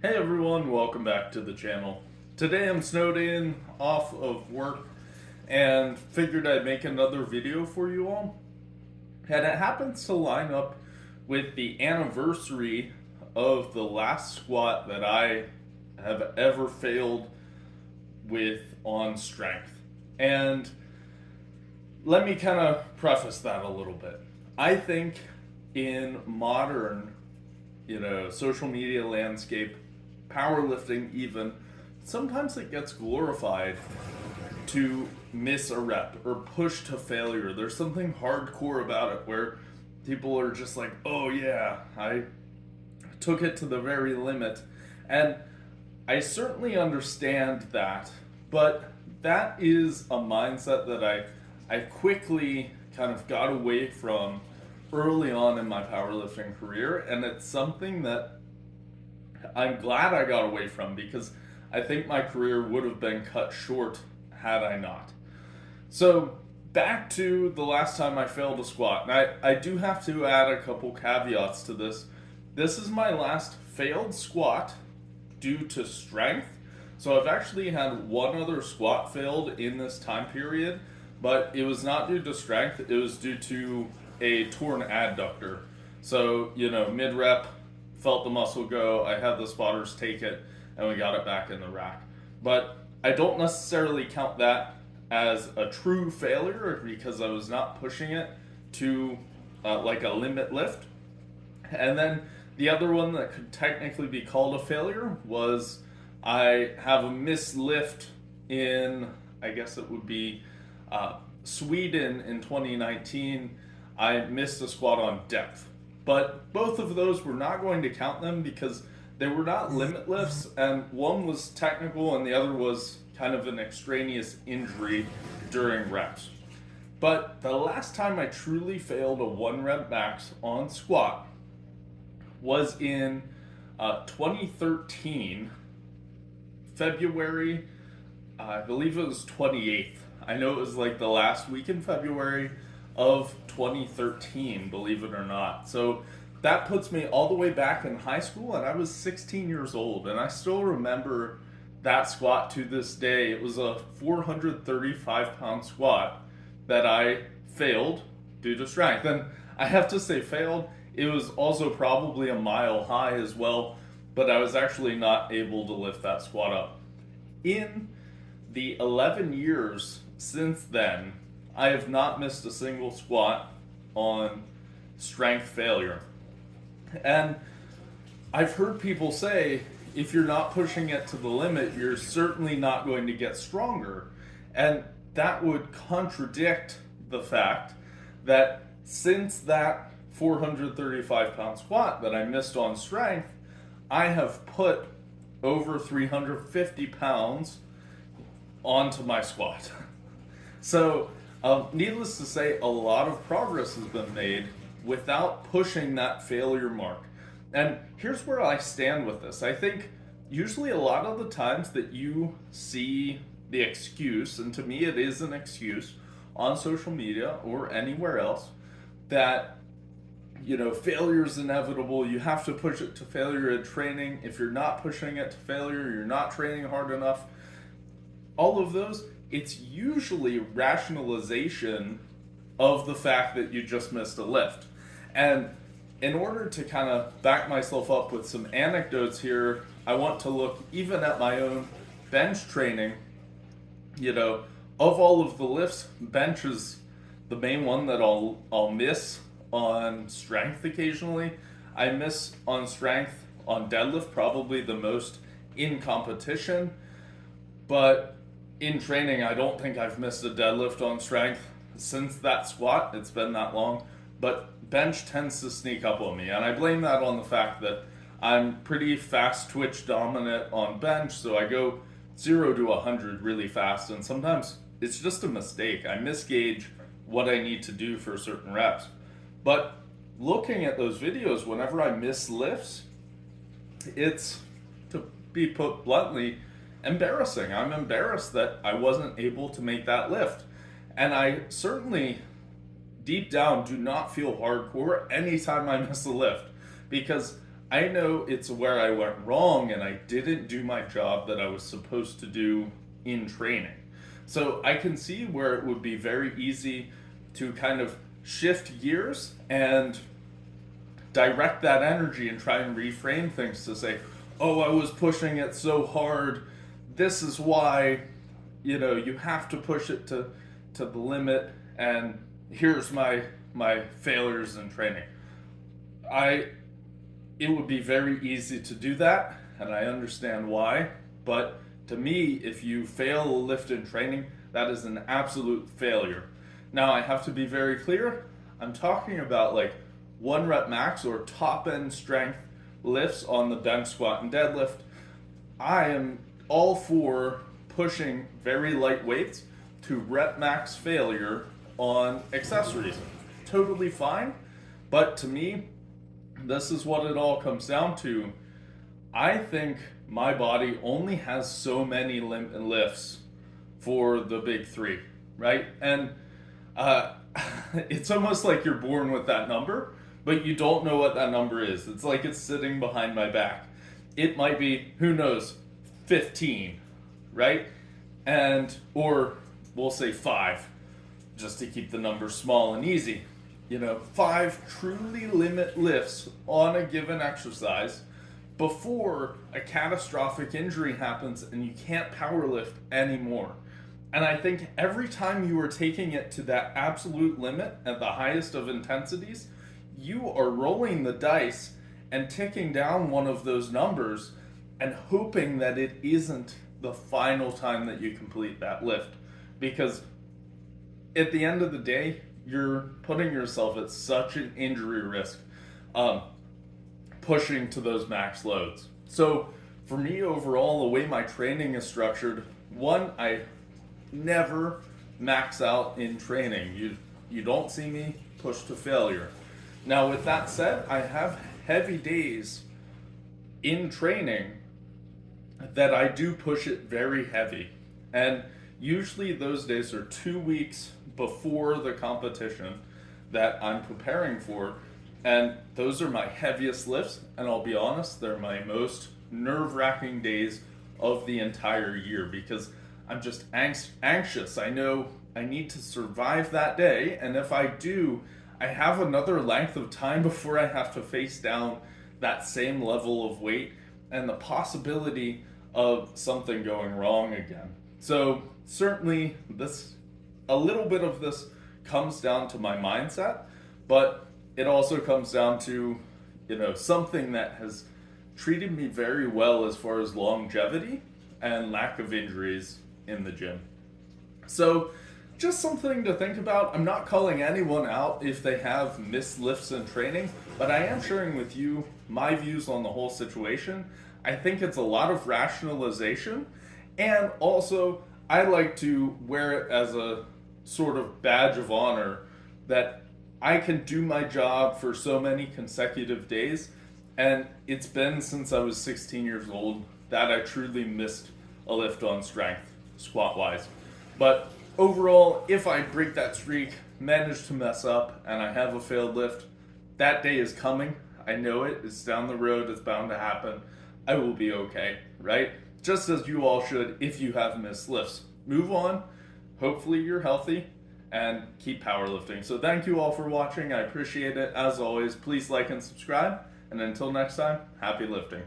Hey everyone, welcome back to the channel. Today I'm snowed in off of work and figured I'd make another video for you all. And it happens to line up with the anniversary of the last squat that I have ever failed with on strength. And let me kind of preface that a little bit. I think in modern, social media landscape, powerlifting even, sometimes it gets glorified to miss a rep or push to failure. There's something hardcore about it where people are just like, oh yeah, I took it to the very limit. And I certainly understand that, but that is a mindset that I quickly kind of got away from early on in my powerlifting career, and it's something that I'm glad I got away from because I think my career would have been cut short had I not. So, back to the last time I failed a squat, and I do have to add a couple caveats to this. This is my last failed squat due to strength. So, I've actually had one other squat failed in this time period, but it was not due to strength, it was due to a torn adductor. So, mid rep, felt the muscle go, I had the spotters take it, and we got it back in the rack. But I don't necessarily count that as a true failure because I was not pushing it to like a limit lift. And then the other one that could technically be called a failure was I have a missed lift in, I guess it would be Sweden in 2019. I missed a squat on depth. But both of those, we're not going to count them because they were not limit lifts, and one was technical and the other was kind of an extraneous injury during reps. But the last time I truly failed a 1 rep max on squat was in 2013, February, I believe it was 28th. I know it was like the last week in February of 2013, believe it or not. So that puts me all the way back in high school, and I was 16 years old, and I still remember that squat to this day. It was a 435 pound squat that I failed due to strength. And I have to say failed, it was also probably a mile high as well, but I was actually not able to lift that squat up. In the 11 years since then, I have not missed a single squat on strength failure. And I've heard people say, if you're not pushing it to the limit, you're certainly not going to get stronger. And that would contradict the fact that since that 435 pound squat that I missed on strength, I have put over 350 pounds onto my squat. So, needless to say, a lot of progress has been made without pushing that failure mark. And here's where I stand with this. I think usually a lot of the times that you see the excuse, and to me it is an excuse, on social media or anywhere else, that failure is inevitable, you have to push it to failure in training. If you're not pushing it to failure, you're not training hard enough. All of those, it's usually rationalization of the fact that you just missed a lift. And in order to kind of back myself up with some anecdotes here, I want to look even at my own bench training. Of all of the lifts, bench is the main one that I'll miss on strength occasionally. I miss on strength on deadlift, probably the most in competition. But in training, I don't think I've missed a deadlift on strength since that squat. It's been that long. But bench tends to sneak up on me. And I blame that on the fact that I'm pretty fast twitch dominant on bench. So I go 0 to 100 really fast. And sometimes it's just a mistake. I misgauge what I need to do for certain reps. But looking at those videos, whenever I miss lifts, it's, to be put bluntly, embarrassing. I'm embarrassed that I wasn't able to make that lift. And I certainly, deep down, do not feel hardcore anytime I miss a lift, because I know it's where I went wrong and I didn't do my job that I was supposed to do in training. So I can see where it would be very easy to kind of shift gears and direct that energy and try and reframe things to say, oh, I was pushing it so hard. This is why, you have to push it to the limit, and here's my failures in training. It would be very easy to do that, and I understand why, but to me, if you fail a lift in training, that is an absolute failure. Now, I have to be very clear, I'm talking about like 1 rep max or top end strength lifts on the bench, squat, and deadlift. I am all for pushing very light weights to rep max failure on accessories. Totally fine, but to me, this is what it all comes down to. I think my body only has so many lifts for the big 3, right? And it's almost like you're born with that number, but you don't know what that number is. It's like it's sitting behind my back. It might be, who knows, 15, right? Or we'll say 5, just to keep the number small and easy. 5 truly limit lifts on a given exercise before a catastrophic injury happens and you can't power lift anymore. And I think every time you are taking it to that absolute limit at the highest of intensities, you are rolling the dice and ticking down one of those numbers and hoping that it isn't the final time that you complete that lift. Because at the end of the day, you're putting yourself at such an injury risk pushing to those max loads. So for me overall, the way my training is structured, one, I never max out in training. You don't see me push to failure. Now with that said, I have heavy days in training that I do push it very heavy. And usually those days are 2 weeks before the competition that I'm preparing for. And those are my heaviest lifts. And I'll be honest, they're my most nerve-wracking days of the entire year because I'm just anxious. I know I need to survive that day. And if I do, I have another length of time before I have to face down that same level of weight and the possibility of something going wrong again. So certainly a little bit of this comes down to my mindset, but it also comes down to, something that has treated me very well as far as longevity and lack of injuries in the gym. So just something to think about. I'm not calling anyone out if they have missed lifts in training, but I am sharing with you my views on the whole situation. I think it's a lot of rationalization, and also I like to wear it as a sort of badge of honor that I can do my job for so many consecutive days, and it's been since I was 16 years old that I truly missed a lift on strength, squat-wise. But overall, if I break that streak, manage to mess up, and I have a failed lift, that day is coming. I know it. It's down the road. It's bound to happen. I will be okay, right? Just as you all should if you have missed lifts. Move on. Hopefully you're healthy and keep powerlifting. So thank you all for watching. I appreciate it. As always, please like and subscribe. And until next time, happy lifting.